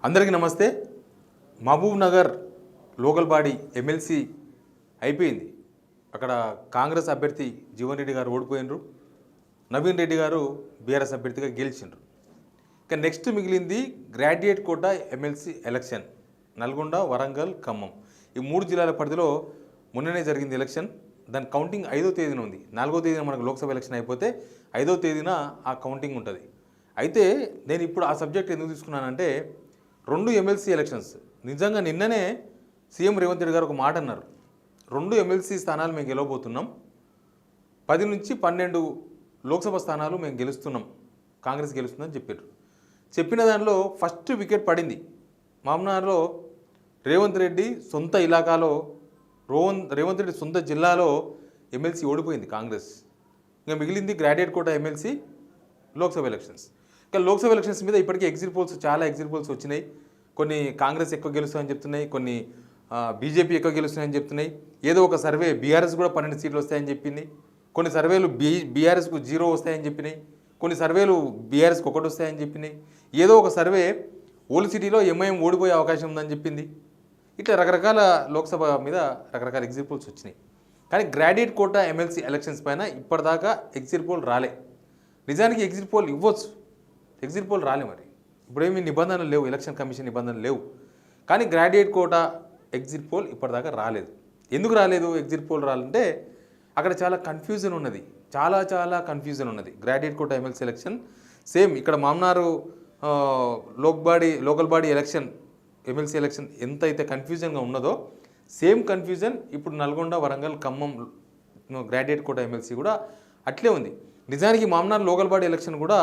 అందరికీ నమస్తే. Mahbubnagar local body MLC అయిపోయింది. అక్కడ కాంగ్రెస్ అభ్యర్థి జీవన్ రెడ్డి గారు ఓడిపోయినరు, నవీన్ రెడ్డి గారు బీఆర్ఎస్ అభ్యర్థిగా గెలిచిండ్రు. ఇక నెక్స్ట్ మిగిలింది గ్రాడ్యుయేట్ కోట ఎమ్మెల్సీ ఎలక్షన్. నల్గొండ, వరంగల్, ఖమ్మం ఈ 3 జిల్లాల పరిధిలో మొన్ననే జరిగింది ఎలక్షన్. దాని కౌంటింగ్ 5వ తేదీన ఉంది. 4వ తేదీన మనకు లోక్సభ ఎలక్షన్ అయిపోతే 5వ తేదీన ఆ కౌంటింగ్ ఉంటుంది. అయితే నేను ఇప్పుడు ఆ సబ్జెక్ట్ ఎందుకు తీసుకున్నానంటే 2 ఎమ్మెల్సీ ఎలక్షన్స్. నిజంగా నిన్ననే సీఎం రేవంత్ రెడ్డి గారు ఒక మాట అన్నారు, 2 ఎమ్మెల్సీ స్థానాలు మేము గెలవబోతున్నాం, 10 నుంచి 12 లోక్సభ స్థానాలు మేము గెలుస్తున్నాం, కాంగ్రెస్ గెలుస్తుందని చెప్పారు. చెప్పిన దానిలో ఫస్ట్ వికెట్ పడింది మామ్నార్లో. రేవంత్ రెడ్డి సొంత ఇలాకాలో, రేవంత్ రెడ్డి సొంత జిల్లాలో ఎమ్మెల్సీ ఓడిపోయింది కాంగ్రెస్. ఇంకా మిగిలింది గ్రాడ్యుయేట్ కోట ఎమ్మెల్సీ లోక్సభ ఎలక్షన్స్. ఇంకా లోక్సభ ఎలక్షన్స్ మీద ఇప్పటికీ ఎగ్జిట్ పోల్స్, చాలా ఎగ్జిట్ పోల్స్ వచ్చినాయి. కొన్ని కాంగ్రెస్ ఎక్కువ గెలుస్తాయని చెప్తున్నాయి, కొన్ని బీజేపీ ఎక్కువ గెలుస్తున్నాయని చెప్తున్నాయి. ఏదో ఒక సర్వే బీఆర్ఎస్ కూడా 12 సీట్లు వస్తాయని చెప్పింది. కొన్ని సర్వేలు బీఆర్ఎస్కు 0 వస్తాయని చెప్పినాయి. కొన్ని సర్వేలు బీఆర్ఎస్కి 1 వస్తాయని చెప్పినాయి. ఏదో ఒక సర్వే ఓల్డ్ సిటీలో ఎంఐఎం ఓడిపోయే అవకాశం ఉందని చెప్పింది. ఇట్లా రకరకాల లోక్సభ మీద రకరకాల ఎగ్జిట్ పోల్స్ వచ్చినాయి. కానీ గ్రాడ్యుయేట్ కోటా ఎమ్మెల్సీ ఎలక్షన్స్ పైన ఇప్పటిదాకా ఎగ్జిట్ పోల్ రాలే. నిజానికి ఎగ్జిట్ పోల్ ఇవ్వచ్చు, ఎగ్జిట్ పోల్ రాలే. మరి ఇప్పుడేమీ నిబంధనలు లేవు, ఎలక్షన్ కమిషన్ నిబంధనలు లేవు. కానీ గ్రాడ్యుయేట్ కోటా ఎగ్జిట్ పోల్ ఇప్పటిదాకా రాలేదు. ఎందుకు రాలేదు ఎగ్జిట్ పోల్ రాలంటే అక్కడ చాలా కన్ఫ్యూజన్ ఉన్నది, చాలా కన్ఫ్యూజన్ ఉన్నది. Graduate quota MLC election same ఇక్కడ Mamnoor local body election MLC election ఎంత అయితే కన్ఫ్యూజన్గా ఉన్నదో సేమ్ కన్ఫ్యూజన్ ఇప్పుడు Nalgonda, Warangal, Khammam graduate quota MLC కూడా అట్లే ఉంది. నిజానికి మామ్నార్ లోకల్ బాడీ ఎలక్షన్ కూడా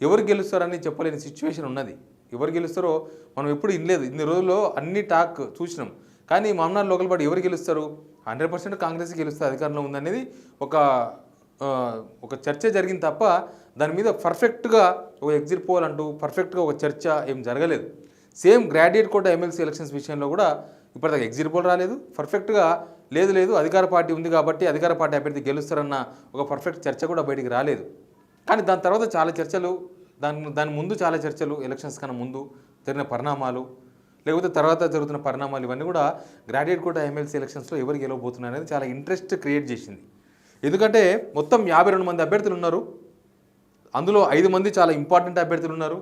ఎవరు గెలుస్తారని చెప్పలేని సిచ్యువేషన్ ఉన్నది. ఎవరు గెలుస్తారో మనం ఎప్పుడు వినలేదు. ఇన్ని రోజుల్లో అన్ని టాక్ చూసినాం. కానీ మామ్నార్ లోకల్ బాడీ ఎవరు గెలుస్తారు, 100% కాంగ్రెస్ గెలుస్తే అధికారంలో ఉందనేది ఒక చర్చ జరిగింది తప్ప దాని మీద పర్ఫెక్ట్గా ఒక ఎగ్జిట్ పోల్ అంటూ పర్ఫెక్ట్గా ఒక చర్చ ఏం జరగలేదు. Same graduate quota MLC elections విషయంలో కూడా ఇప్పటిదాకా ఎగ్జిట్ పోల్ రాలేదు. పర్ఫెక్ట్గా లేదు అధికార పార్టీ ఉంది కాబట్టి అధికార పార్టీ అభ్యర్థి గెలుస్తారన్న ఒక పర్ఫెక్ట్ చర్చ కూడా బయటికి రాలేదు. కానీ దాని తర్వాత చాలా చర్చలు, దాని ముందు చాలా చర్చలు, ఎలక్షన్స్ కన్నా ముందు జరిగిన పరిణామాలు, లేకపోతే తర్వాత జరుగుతున్న పరిణామాలు, ఇవన్నీ కూడా గ్రాడ్యుయేట్ కోటా ఎమ్మెల్సీ ఎలక్షన్స్లో ఎవరు గెలవబోతున్నారు అనేది చాలా ఇంట్రెస్ట్ క్రియేట్ చేసింది. ఎందుకంటే మొత్తం 52 మంది అభ్యర్థులు ఉన్నారు. అందులో 5 మంది చాలా ఇంపార్టెంట్ అభ్యర్థులు ఉన్నారు.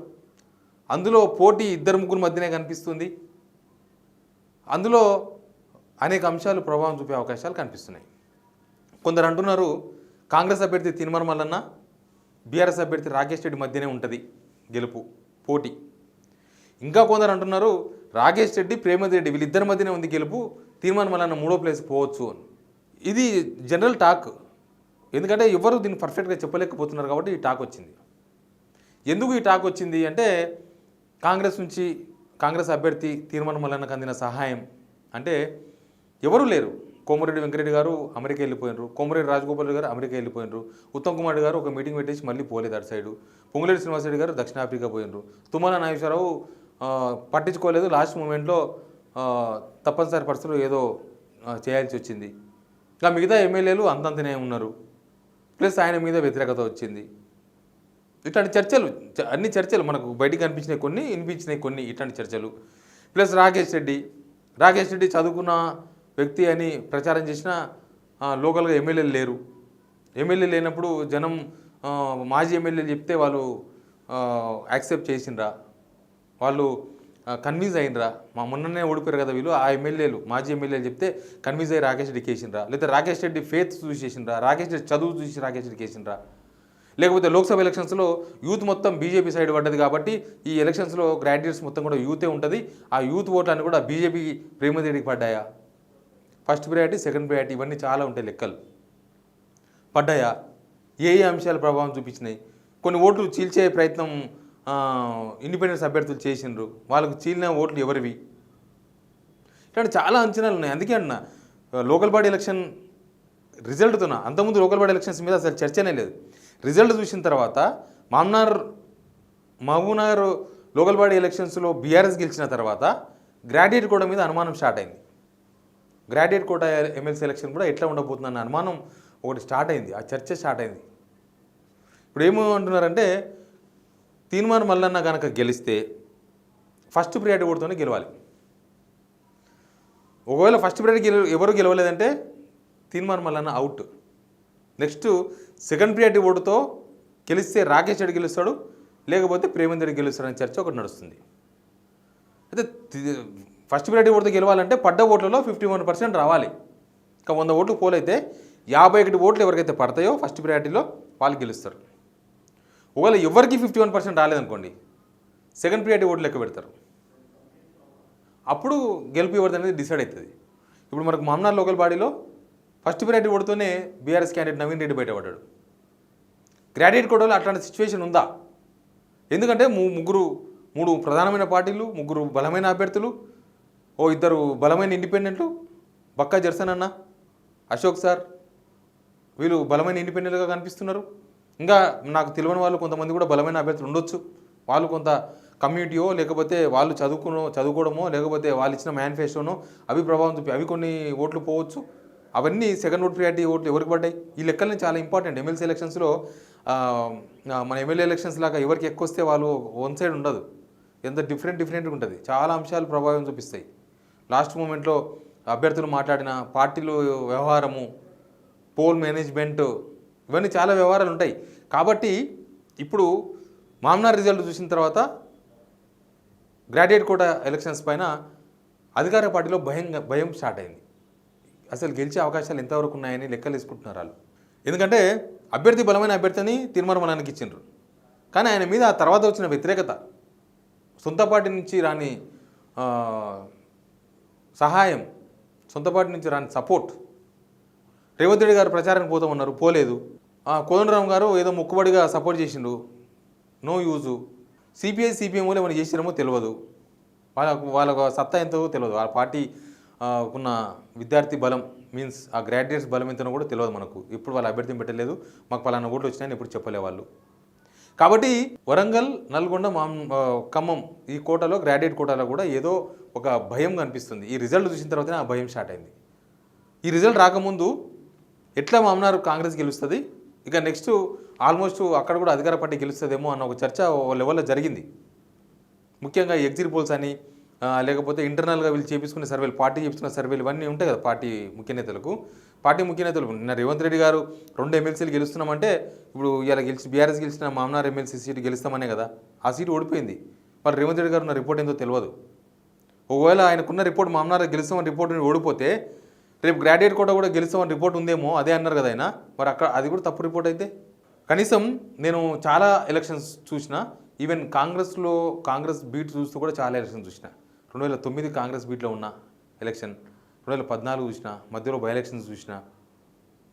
అందులో పోటీ 2-3 మధ్యనే కనిపిస్తుంది. అందులో అనేక అంశాలు ప్రభావం చూపే అవకాశాలు కనిపిస్తున్నాయి. కొందరు అంటున్నారు కాంగ్రెస్ అభ్యర్థి తీన్మార్ మల్లన్న, బీఆర్ఎస్ అభ్యర్థి రాకేష్ రెడ్డి మధ్యనే ఉంటుంది గెలుపు పోటీ. ఇంకా కొందరు అంటున్నారు రాకేష్ రెడ్డి, ప్రేమద్ రెడ్డి వీళ్ళిద్దరి మధ్యనే ఉంది గెలుపు, తీన్మార్ మల్లన్న 3వ ప్లేస్ పోవచ్చు అని. ఇది జనరల్ టాక్. ఎందుకంటే ఎవరు దీన్ని పర్ఫెక్ట్గా చెప్పలేకపోతున్నారు కాబట్టి ఈ టాక్ వచ్చింది. ఎందుకు ఈ టాక్ వచ్చింది అంటే కాంగ్రెస్ నుంచి కాంగ్రెస్ అభ్యర్థి తీన్మార్ మల్లన్నకు అందిన సహాయం అంటే ఎవరూ లేరు. కోమరెడ్డి వెంకరెడ్డి గారు అమెరికా వెళ్ళిపోయినారు, కోమరెడ్డి రాజగోపాల్ రెడ్డి గారు అమెరికా వెళ్ళిపోయినారు, ఉత్తమ్ కుమార్ రెడ్డి గారు ఒక మీటింగ్ పెట్టేసి మళ్ళీ పోలేదు అటు సైడు, పొంగులేటి శ్రీనివాసరెడ్డి గారు దక్షిణాఫ్రికా పోయినారు, తుమ్మల నాగేశ్వరరావు పట్టించుకోలేదు, లాస్ట్ మూమెంట్లో తప్పనిసరి పరిస్థితుల్లో ఏదో చేయాల్సి వచ్చింది. ఇంకా మిగతా ఎమ్మెల్యేలు అంతంతనే ఉన్నారు, ప్లస్ ఆయన మీద వ్యతిరేకత వచ్చింది. ఇట్లాంటి చర్చలు, అన్ని చర్చలు మనకు బయటికి కనిపించినాయి కొన్ని, వినిపించినాయి కొన్ని, ఇట్లాంటి చర్చలు. ప్లస్ రాకేష్ రెడ్డి చదువుకున్న వ్యక్తి అని ప్రచారం చేసిన లోకల్గా ఎమ్మెల్యేలు లేరు. ఎమ్మెల్యేలు లేనప్పుడు జనం మాజీ ఎమ్మెల్యేలు చెప్తే వాళ్ళు యాక్సెప్ట్ చేసిండ్రా, వాళ్ళు కన్విన్స్ అయినరా. మొన్ననే ఓడిపోయారు కదా వీళ్ళు, ఆ ఎమ్మెల్యేలు మాజీ ఎమ్మెల్యేలు చెప్తే కన్విన్స్ అయ్యి రాకేష్ రెడ్డికి వేసిండ్రా, లేకపోతే రాకేష్ రెడ్డి ఫేత్ చూసేసిండ్రా, రాకేష్ రెడ్డి చదువు చూసి రాకేష్ రెడ్డికి వేసిండ్రా. లేకపోతే లోక్సభ ఎలక్షన్స్లో యూత్ మొత్తం బీజేపీ సైడ్ పడ్డది కాబట్టి ఈ ఎలక్షన్స్లో గ్రాడ్యుయేట్స్ మొత్తం కూడా యూతే ఉంటుంది, ఆ యూత్ ఓట్లన్నీ కూడా బీజేపీ ప్రేమద్ రెడ్డికి పడ్డాయా, ఫస్ట్ ప్రయారిటీ సెకండ్ ప్రయారిటీ ఇవన్నీ చాలా ఉంటాయి లెక్కలు, పడ్డాయా, ఏ అంశాలు ప్రభావం చూపించినాయి. కొన్ని ఓట్లు చీల్చే ప్రయత్నం ఇండిపెండెన్స్ అభ్యర్థులు చేసిండ్రు, వాళ్ళకు చీలిన ఓట్లు ఎవరివి, ఇట్లాంటి చాలా అంచనాలు ఉన్నాయి. అందుకే అన్న లోకల్ బాడీ ఎలక్షన్ రిజల్ట్తోన, అంతకుముందు లోకల్ బాడీ ఎలక్షన్స్ మీద అసలు చర్చనే లేదు. రిజల్ట్ చూసిన తర్వాత మహబూబ్ నగర్ లోకల్ బాడీ ఎలక్షన్స్లో బీఆర్ఎస్ గెలిచిన తర్వాత గ్రాడ్యుయేట్ కోటా మీద అనుమానం స్టార్ట్ అయింది. గ్రాడ్యుయేట్ కోటా ఎమ్మెల్సీ ఎలక్షన్ కూడా ఎట్లా ఉండబోతుందన్న అనుమానం ఒకటి స్టార్ట్ అయింది, ఆ చర్చ స్టార్ట్ అయింది. ఇప్పుడు ఏమంటున్నారంటే తీన్మార్ మల్లన్న కనుక గెలిస్తే ఫస్ట్ ప్రియారిటీ ఓటుతోనే గెలవాలి. ఒకవేళ ఫస్ట్ ప్రియారిటీ ఎవరు గెలవలేదంటే Teenmar Mallanna out. Next second priority ఓటుతో గెలిస్తే రాకేష్ రెడ్డి గెలుస్తాడు, లేకపోతే ప్రేమేందర్ రెడ్డి గెలుస్తాడని చర్చ ఒకటి నడుస్తుంది. అయితే ఫస్ట్ ప్రియారిటీ ఓటుతో గెలవాలంటే పడ్డ ఓట్లలో 51% రావాలి. ఇంకా 100 ఓట్లు పోలైతే 51 ఓట్లు ఎవరికైతే పడతాయో ఫస్ట్ ప్రియారిటీలో వాళ్ళు గెలుస్తారు. ఒకవేళ ఎవరికి 51% రాలేదనుకోండి, సెకండ్ ప్రియారిటీ ఓట్లు లెక్క పెడతారు. అప్పుడు గెలుపు ఎవరిది అనేది డిసైడ్ అవుతుంది. ఇప్పుడు మనకు మామ్నార్ లోకల్ బాడీలో ఫస్ట్ ప్రియారిటీ ఓటుతోనే బీఆర్ఎస్ క్యాండిడేట్ నవీన్ రెడ్డి బయటపడ్డాడు. గ్రాడ్యుయేట్ కోటాలో అట్లాంటి సిచ్యువేషన్ ఉందా? ఎందుకంటే మూడు ప్రధానమైన పార్టీలు, 3 బలమైన అభ్యర్థులు, 2 బలమైన ఇండిపెండెంట్లు, బక్కా జర్సన్ అన్న, అశోక్ సార్, వీళ్ళు బలమైన ఇండిపెండెంట్గా కనిపిస్తున్నారు. ఇంకా నాకు తెలియని వాళ్ళు కొంతమంది కూడా బలమైన అభ్యర్థులు ఉండొచ్చు. వాళ్ళు కొంత కమ్యూనిటీయో లేకపోతే వాళ్ళు చదువుకోవడమో లేకపోతే వాళ్ళు ఇచ్చిన మేనిఫెస్టోనో అవి ప్రభావం చూపి అవి కొన్ని ఓట్లు పోవచ్చు. అవన్నీ సెకండ్ ఓట్ ప్రియారిటీ ఓట్లు ఎవరికి పడ్డాయి? ఈ లెక్కలని చాలా ఇంపార్టెంట్. ఎమ్మెల్సీ ఎలక్షన్స్లో మన ఎమ్మెల్యే ఎలక్షన్స్ లాగా ఎవరికి ఎక్కువ వస్తే వాళ్ళు వన్ సైడ్ ఉండదు. ఎంత డిఫరెంట్గా ఉంటుంది. చాలా అంశాలు ప్రభావం చూపిస్తాయి. లాస్ట్ మూమెంట్లో అభ్యర్థులు మాట్లాడిన పార్టీలు వ్యవహారము, పోల్ మేనేజ్మెంట్, ఇవన్నీ చాలా వ్యవహారాలు ఉంటాయి. కాబట్టి ఇప్పుడు మామ్నార్ రిజల్ట్ చూసిన తర్వాత గ్రాడ్యుయేట్ కోటా ఎలక్షన్స్ పైన అధికార పార్టీలో భయం స్టార్ట్ అయింది. అసలు గెలిచే అవకాశాలు ఎంతవరకు ఉన్నాయని లెక్కలు వేసుకుంటున్నారు వాళ్ళు. ఎందుకంటే అభ్యర్థి బలమైన అభ్యర్థిని తీన్మార్ మల్లన్నకి ఇచ్చిండ్రు. కానీ ఆయన మీద ఆ తర్వాత వచ్చిన వ్యతిరేకత, సొంత పార్టీ నుంచి రాని సహాయం, సొంత పార్టీ నుంచి రాని సపోర్ట్. రేవంత్ రెడ్డి గారు ప్రచారానికి పోతామన్నారు, పోలేదు. కోదండరామ్ గారు ఏదో మొక్కుబడిగా సపోర్ట్ చేసిండు, నో యూజు. సిపిఐ సిపిఎంలు ఏమైనా చేసినామో తెలియదు. వాళ్ళ సత్తా ఎంతో తెలియదు. వాళ్ళ పార్టీ ఉన్న విద్యార్థి బలం మీన్స్ ఆ గ్రాడ్యుయేట్స్ బలం ఎంతనో కూడా తెలియదు మనకు. ఇప్పుడు వాళ్ళ అభ్యర్థిని పెట్టలేదు, మాకు పలానా ఓట్లు వచ్చినాయని ఎప్పుడు చెప్పలే వాళ్ళు. కాబట్టి వరంగల్, నల్గొండ, ఖమ్మం ఈ కోటాలో గ్రాడ్యుయేట్ కోటాలో కూడా ఏదో ఒక భయం కనిపిస్తుంది. ఈ రిజల్ట్ చూసిన తర్వాతనే ఆ భయం స్టార్ట్ అయింది. ఈ రిజల్ట్ రాకముందు ఎట్లా మామ్నార్ కాంగ్రెస్ గెలుస్తుంది, ఇక నెక్స్ట్ ఆల్మోస్ట్ అక్కడ కూడా అధికార పార్టీ గెలుస్తుందేమో అన్న ఒక చర్చ లెవెల్లో జరిగింది. ముఖ్యంగా ఎగ్జిట్ పోల్స్ అని లేకపోతే ఇంటర్నల్గా వీళ్ళు చేపించుకునే సర్వేలు, పార్టీ చేపించుకున్న సర్వేలు ఇవన్నీ ఉంటాయి కదా పార్టీ ముఖ్య నేతలకు. పార్టీ ముఖ్య నేతలు నిన్న రేవంత్ రెడ్డి గారు 2 ఎమ్మెల్సీలు గెలుస్తున్నామంటే ఇప్పుడు ఇలా బీఆర్ఎస్ గెలిచిన మామ్నార్ ఎమ్మెల్సీ సీటు గెలుస్తామనే కదా. ఆ సీటు ఓడిపోయింది. మరి రేవంత్ రెడ్డి గారు ఉన్న రిపోర్ట్ ఏందో తెలియదు. ఒకవేళ ఆయనకున్న రిపోర్ట్ మామ్నార్ గెలుస్తామని రిపోర్ట్ ఓడిపోతే రేపు గ్రాడ్యుయేట్ కోటా కూడా గెలుస్తామని రిపోర్ట్ ఉందేమో, అదే అన్నారు కదా ఆయన. మరి అక్కడ అది కూడా తప్పు రిపోర్ట్ అయితే కనీసం నేను చాలా ఎలక్షన్స్ చూసిన, ఈవెన్ కాంగ్రెస్ బీట్ చూస్తూ కూడా చాలా ఎలక్షన్స్ చూసిన. 2009 కాంగ్రెస్ బీట్లో ఉన్న ఎలక్షన్, 2014 చూసిన, మధ్యలో బై ఎలక్షన్స్ చూసిన,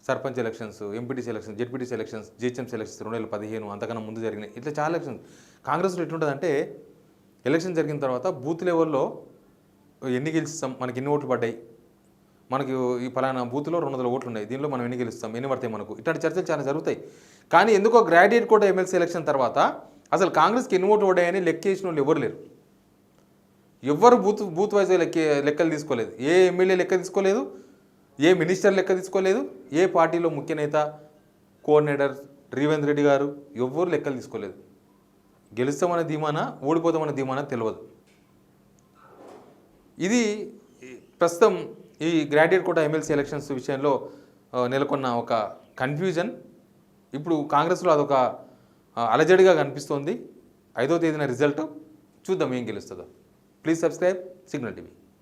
sarpanch elections, MPTC elections, ZPTC elections, GHMC elections 2015 అంతకన్నా ముందు జరిగినాయి. ఇట్లా చాలా ఎలక్షన్స్. కాంగ్రెస్లో ఎట్లుంటుందంటే ఎలక్షన్ జరిగిన తర్వాత బూత్ లెవెల్లో ఎన్ని గెలుస్తాం, మనకి ఎన్ని ఓట్లు పడ్డాయి, మనకి ఈ ఫలానా బూత్లో 200 ఓట్లు ఉన్నాయి, దీనిలో మనం ఎన్ని గెలుస్తాం, ఎన్ని పడతాయి మనకు, ఇట్లాంటి చర్చలు చాలా జరుగుతాయి. కానీ ఎందుకో గ్రాడ్యుయేట్ కోటా ఎమ్మెల్సీ ఎలక్షన్ తర్వాత అసలు కాంగ్రెస్కి ఎన్ని ఓట్లు పడ్డాయని లెక్కేసిన వాళ్ళు ఎవరు లేరు. ఎవరు బూత్ వైజ్ లెక్కలు తీసుకోలేదు. ఏ ఎమ్మెల్యే లెక్క తీసుకోలేదు, ఏ మినిస్టర్ లెక్క తీసుకోలేదు, ఏ పార్టీలో ముఖ్య నేత, కోఆర్డినేటర్ రేవంత్ రెడ్డి గారు ఎవ్వరు లెక్కలు తీసుకోలేదు. గెలుస్తామనే ధీమానా ఓడిపోతామనే ధీమానా తెలియదు. ఇది ప్రస్తుతం ఈ గ్రాడ్యుయేట్ కోటా ఎమ్మెల్సీ ఎలక్షన్స్ విషయంలో నెలకొన్న ఒక కన్ఫ్యూజన్. ఇప్పుడు కాంగ్రెస్లో అదొక అలజడిగా కనిపిస్తోంది. 5వ తేదీన రిజల్ట్ చూద్దాం ఏం గెలుస్తుందో. Please subscribe Signal TV.